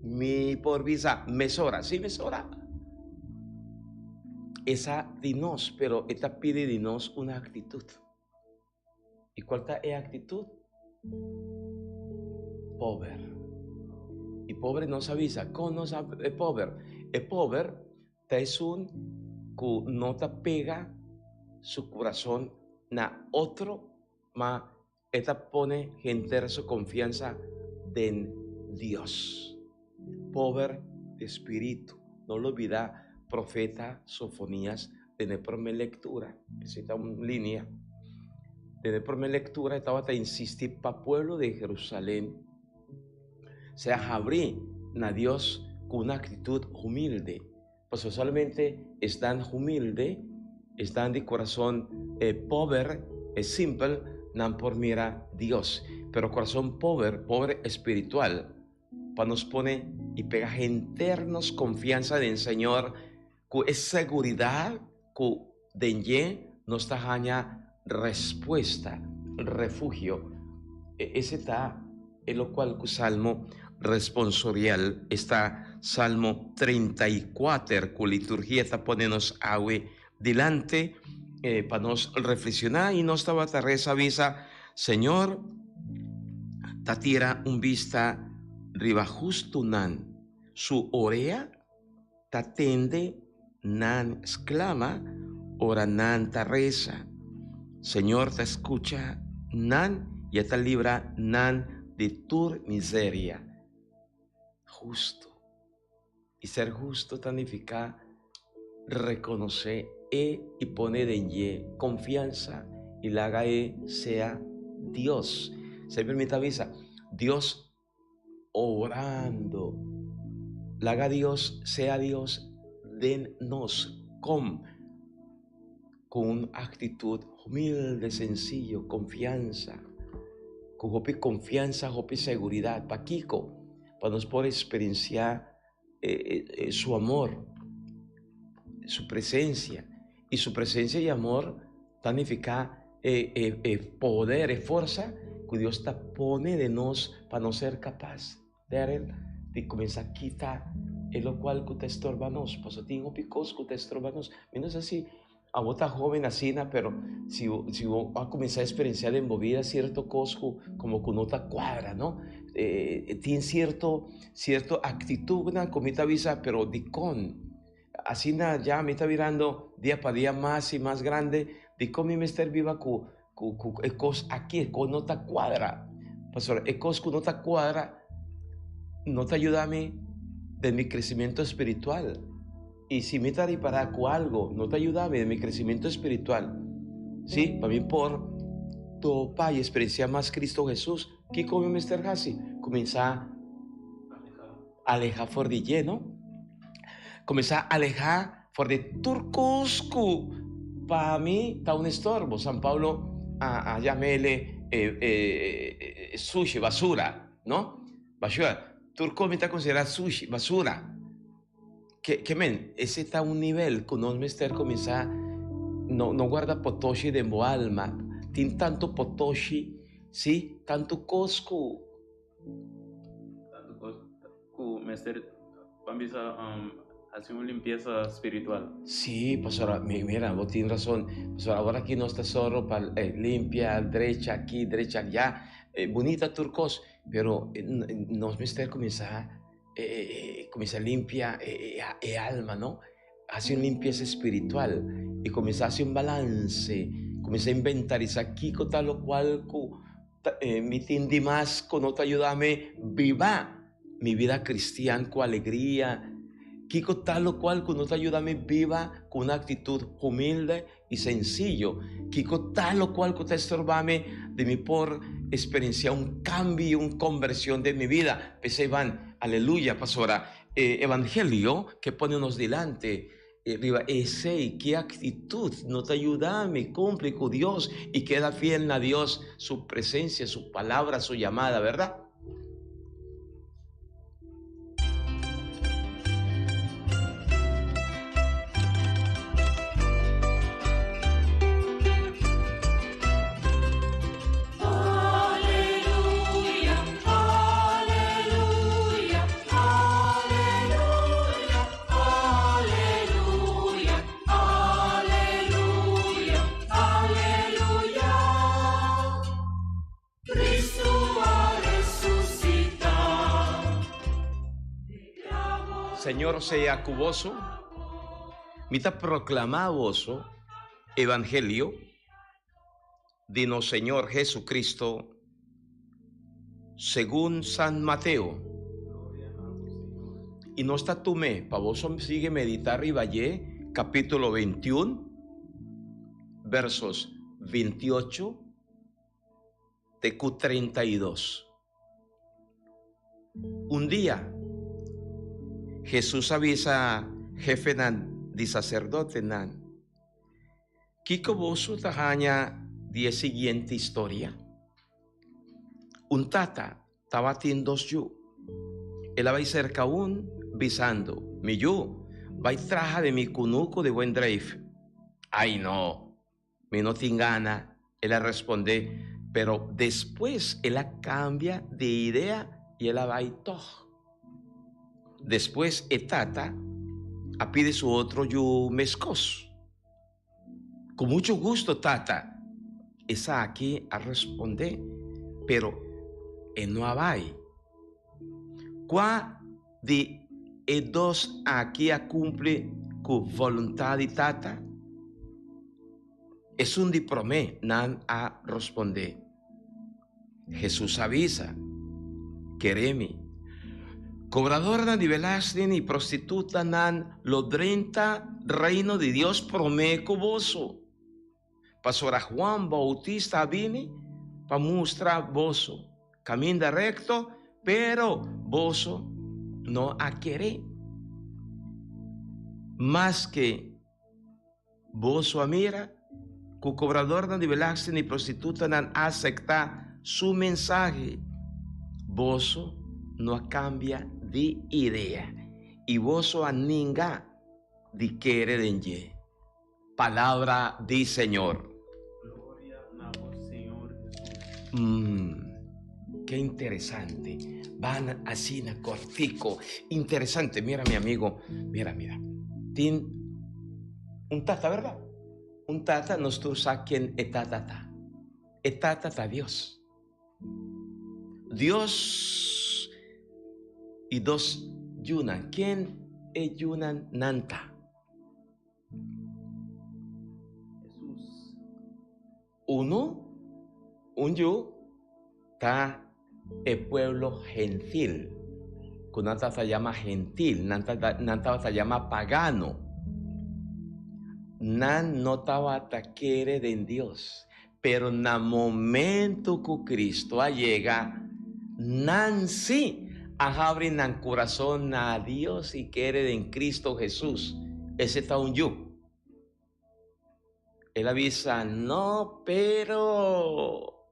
Mi por visa, mesora. Sí, mesora. Esa de nos, pero esta pide de nos una actitud. ¿Y cuál es la actitud? Pobre. Y pobre nos avisa. ¿Cómo nos es pobre? El pobre es un que no te pega su corazón na otro, ma esta pone gente su confianza en Dios. Pobre de espíritu. No lo olvida. Profeta Sofonías, de primera lectura, esta una línea, de primera lectura estaba a insistir para el pueblo de Jerusalén, se abrir a Dios con una actitud humilde, pues solamente están humilde, están de corazón pobre, simple, no por mirar Dios, pero corazón pobre espiritual, para nos pone y pega internos confianza en el Señor, con esa seguridad que denye nos tajaña respuesta, refugio. Ese está en lo cual el Salmo responsorial está Salmo 34, con liturgia está ponernos agua delante para nos reflexionar y nos estaba reza avisa, Señor, ta tira un vista riba justo nan, su orea ta tende nan exclama, ora nan ta reza. Señor te escucha, nan y te libra nan de tu miseria. Justo. Y ser justo significa reconocer y poner en confianza y la haga sea Dios. Se permite avisa, Dios orando. La haga Dios sea Dios de nos con actitud humilde, sencillo, confianza, con confianza, seguridad, para Kiko, para nos poder experienciar su amor, su presencia, y su presencia y amor significa poder y fuerza que Dios te pone de nos para no ser capaz de comenzar a quitar lo cual que te estorba nos, pues tengo picos que te estorba nos, menos así, a vos joven así, pero si va a comenzar a experienciar en movida cierto cosco como que no te cuadra, ¿no? Tiene cierto actitud, como te avisa, pero de con, así ya me está virando día para día más y más grande, de cómo me está viva el cos aquí, el cos no te cuadra, pastor, el cos que no te cuadra, no te ayuda a mí de mi crecimiento espiritual. Y si me está para algo, no te ayuda a mí de mi crecimiento espiritual. Sí, para mí por topar y experienciar más Cristo Jesús, ¿qué come Mr. Hassi? Comienza a alejar por de lleno. Comienza a alejar por de turcos. Para mí está un estorbo. San Pablo a llamarle sushi, basura, ¿no? Basura. Turco me está considerado sushi, basura. Que men, ese está a un nivel que no me está comenzar, no guarda potoshi de mo alma, tiene tanto potoshi Sí, tanto cosco. Tanto Mester, pambisa hacer una limpieza espiritual. Sí, pastora, mira, vos tienes razón. Pastora, ahora aquí no está solo para limpia, derecha aquí, derecha allá, bonita turcos, pero nos mister comienza limpia alma, ¿no? Hace una limpieza espiritual y comienza a hacer un balance, comienza a inventarizar aquí con tal o cual, mi tindi más, con otra ayúdame, viva mi vida cristiana con alegría. Kiko tal o cual con otra ayúdame viva con una actitud humilde y sencillo. Kiko tal o cual con estorbame de mi por experienciar un cambio, una conversión de mi vida. Pese van, aleluya, pastora. Evangelio que ponenos delante. Ese, qué actitud no te ayuda, me cumple con Dios y queda fiel a Dios, su presencia, su palabra, su llamada, ¿verdad? Señor sea cuboso, mita proclamaboso evangelio de nuestro Señor Jesucristo según San Mateo. Y no está tume, para vos sigue meditar y vaya, capítulo 21, versos 28 de Q32. Un día, Jesús avisa jefe de sacerdote nan. Kiko bosu tahaña die siguiente historia. Un tata estaba tiendo yu. Él va cerca un visando. Mi yu, va traja de mi cunuco de buen drive. Ay no, me no tingana. Él responde, pero después él cambia de idea y él va y todo. Después etata pide su otro yu mescos. Con mucho gusto, tata. Esa aquí a responder, pero él no abai. Qua de dos aquí a cumple con voluntad de tata. Es un dipromé, nan a responder. Jesús avisa, quereme. Cobradora de velasden y prostituta nan lo 30 reino de Dios promeco boso. Pastora Juan Bautista vine para mostrar boso. Camina recto, pero boso no a querer. Más que boso a mira, cu cobradora de velasden y prostituta nan acepta su mensaje. Boso no cambia de idea y vos a ninga de quiere denye. Palabra de Señor. Gloria a vos, Señor Jesús. Qué interesante. Van así na cortico. Interesante. Mira, mi amigo. Mira. Tin un tata, ¿verdad? Un tata nos tu saquen etatata. Etatata Dios. Dios y dos yunan. ¿Quién es yunan nanta? Jesús. Uno, un yu, está el pueblo gentil. Con nanta se llama gentil, nanta se llama pagano. Nan no estaba quiere de Dios, pero en el momento que Cristo llega, nan sí. Abren el corazón a Dios y quiere en Cristo Jesús. Ese está un yo. Él avisa, no, pero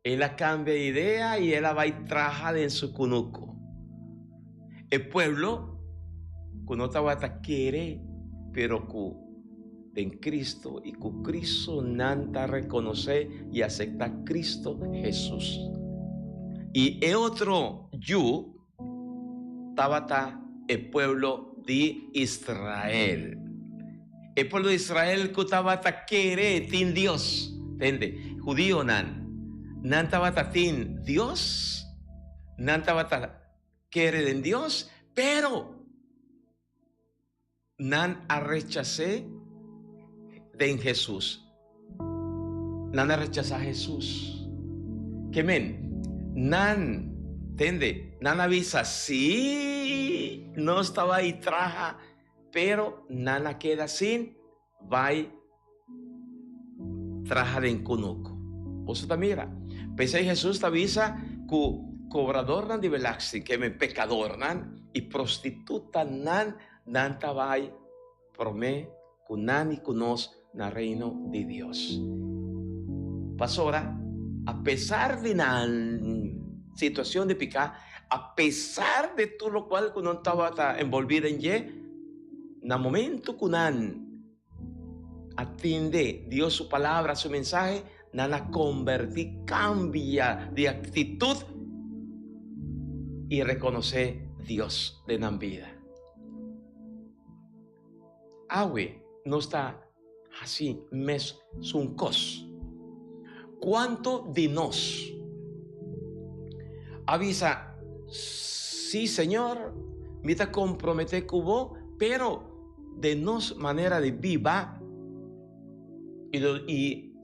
él cambia de idea y él va y trabaja en su cunuco. El pueblo, cuando estaba quiere, pero en Cristo y que Cristo nanta reconoce y acepta Cristo Jesús. Y el otro yo estaba el pueblo de Israel. El pueblo de Israel que estaba quiere tin Dios, ¿entiende? Judío nan estaba tin Dios, nan estaba quiere en Dios, pero nan a rechacé de Jesús. Nan a rechazar a Jesús. ¿Qué men? Nan, ¿entiende? Nan avisa, sí, no estaba ahí traja, pero nana queda sin, vai traja de cunuco. Vos también mira, pensé Jesús te avisa que cobrador nan de velaxi, que me pecador nan, y prostituta nan ta vai promé que nan y cunos na reino de Dios. Pasora, a pesar de la situación de picar, a pesar de todo lo cual que no estaba envolvido en ye, en el momento que nan atiende Dios su palabra, su mensaje, nana convertí, cambia de actitud y reconoce Dios de la vida. Awe no está así, mes un cos. ¿Cuánto de nos avisa? Sí, Señor, me te compromete con vos, pero de nos manera de viva y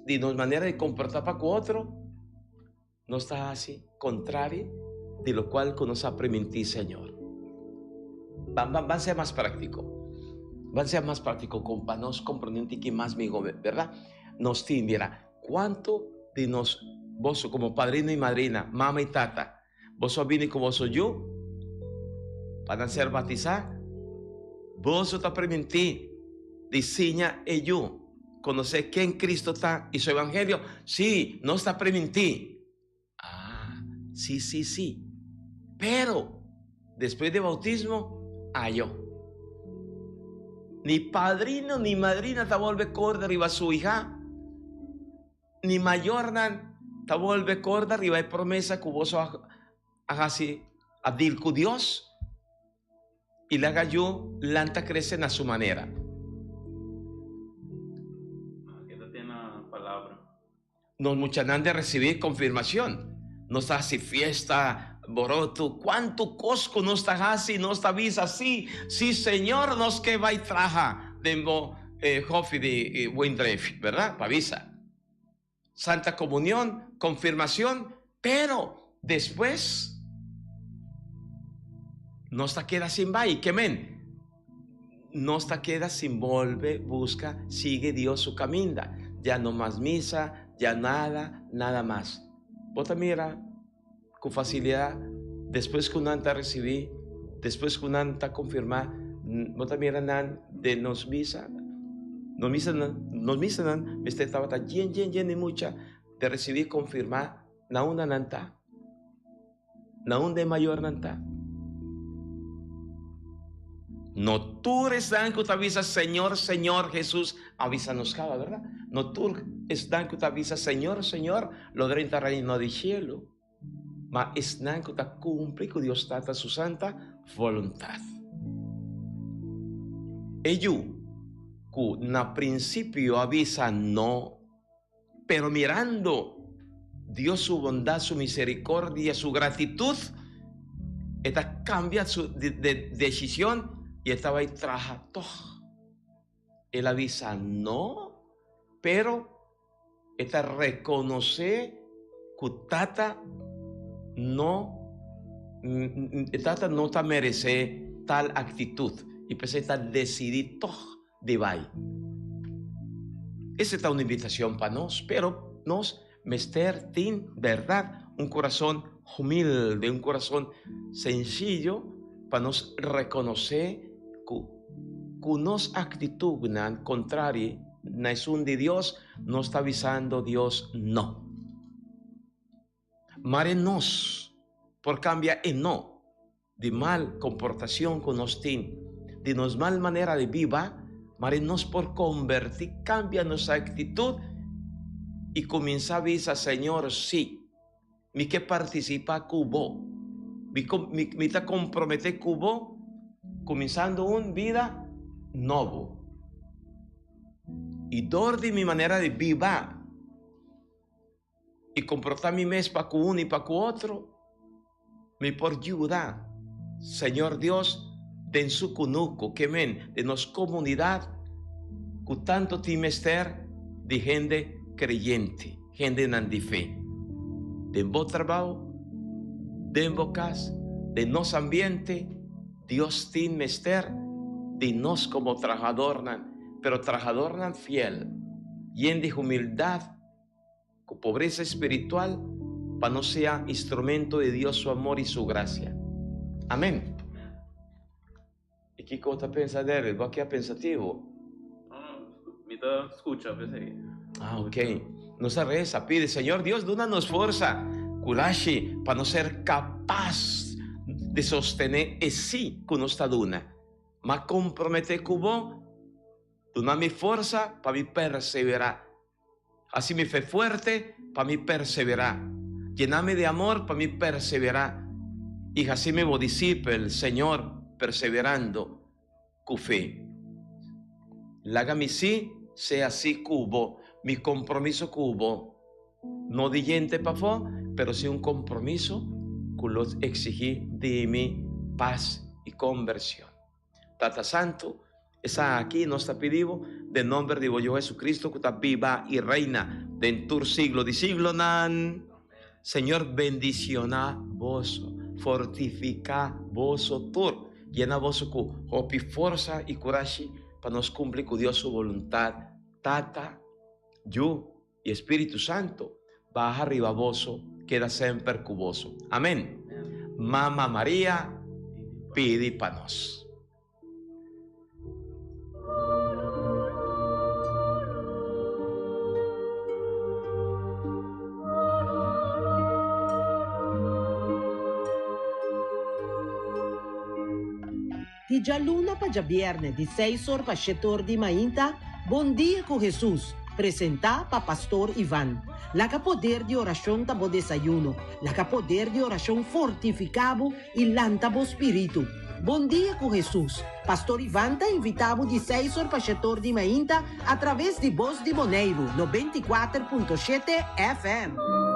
de nos manera de comportar para con otro, no está así, contrario de lo cual que nos ha permitido, Señor. Van a ser más práctico. Van a ser más práctico para nos comprender que más me ¿verdad? Nos mira, ¿cuánto de nos, vos como padrino y madrina, mamá y tata, vos vine como vos yo, para ser bautizar? Vos te permití diseña yo conocer quién Cristo está y su evangelio. Sí, no está permitido. Ah, sí. Pero después de bautismo, yo. Ni padrino ni madrina te vuelve corda arriba a su hija. Ni mayor te vuelve corda arriba de promesa que vos hagas así a dir con Dios. Y la gallo lanta crecen a su manera. Aquí tiene la palabra. Nos muchas han de recibir confirmación. Nos hace fiesta, boroto. ¿Cuánto cosco nos está así? Nos avisa así. Sí, Señor, nos que va y traja de Jofi de Windref, ¿verdad? Avisa. Santa comunión, confirmación, pero después no está queda sin va y que men. No está queda sin volver, busca, sigue Dios su camino. Ya no más misa, ya nada más. Vos mira con facilidad, después que un anta recibí, después que un anta confirmar, vos mira de nos misa, me estaba tan lleno y mucha de recibir confirmar, na una nanta, na un de mayor nanta. No tú eres dan que te avisa, Señor Jesús, avísanos cada, ¿verdad? No tú es dan que te avisa, Señor, lo del reino del cielo. Ma es dan que te cumple que Dios trata su santa voluntad. Ello, que na principio avisa no, pero mirando Dios su bondad, su misericordia, su gratitud, esta cambia su decisión. Y estaba ahí traja todo. Él avisa no, pero esta reconoce que tata no te merece tal actitud. Y pues está decidido de vai. Esa es una invitación para nos, pero nos mester tin verdad, un corazón humilde, un corazón sencillo para nos reconocer que nos actitud contraria na es un de Dios, nos está avisando Dios no. Mare nos por cambia en no de mal comportación con nos tin, de nos mal manera de viva, mas nos por convertir, cambia nuestra actitud y comienza a decir, Señor, sí, mi que participa cubo, mi te compromete cubo, comenzando una vida nuevo. Y dor de mi manera de vivir y comportar mi mes para uno y para otro, me por ayudar, Señor Dios, de su cunuco, que men, de nos comunidad, con tanto timester de gente creyente, gente de fe, de buen trabajo, de casa, de nos ambiente, Dios tiene mester de nos como trabajador, pero trabajador fiel, lleno de humildad, con pobreza espiritual, para no sea instrumento de Dios su amor y su gracia. Amén. ¿Y qué cosa piensa de él? ¿Va a quedar pensativo? No, escucha, pues. Ok. Nos reza, pide, Señor Dios, dónanos fuerza, coraje, para no ser capaz de sostener ese que nos está dando. Mas compromete cubo, dóname fuerza para mi perseverar. Así me fe fuerte para mi perseverar. Llename de amor para mi perseverar. Y así me bodicipe el Señor perseverando con fe. Lágame sí, sea así cubo, mi compromiso cubo. No de gente pa' fo, pero sí un compromiso con los exigir de mi paz y conversión. Tata Santo, esa aquí nos está pidiendo de nombre de Dios Jesucristo, que está viva y reina dentro siglo de siglo nan. Señor, bendiciona vos, fortifica vos tur, llena vos con hopi fuerza y coraje para nos cumplir con Dios su voluntad. Tata, yo y Espíritu Santo, baja arriba vos, queda siempre cuboso. Amén. Mamá María, pide para nos. Di già luna pa già viernes, di 6 horas pa 7 horas di mainta, Bom Dia com Jesus, presenta pa Pastor Ivan. La que poder de oración tabo desayuno, la que poder de oración fortificado y lantabo espíritu. Bom Dia com Jesus. Pastor Ivan tá invitado de 6 horas para 7 horas de manhã através de Voz de Moneiro, 94.7 FM.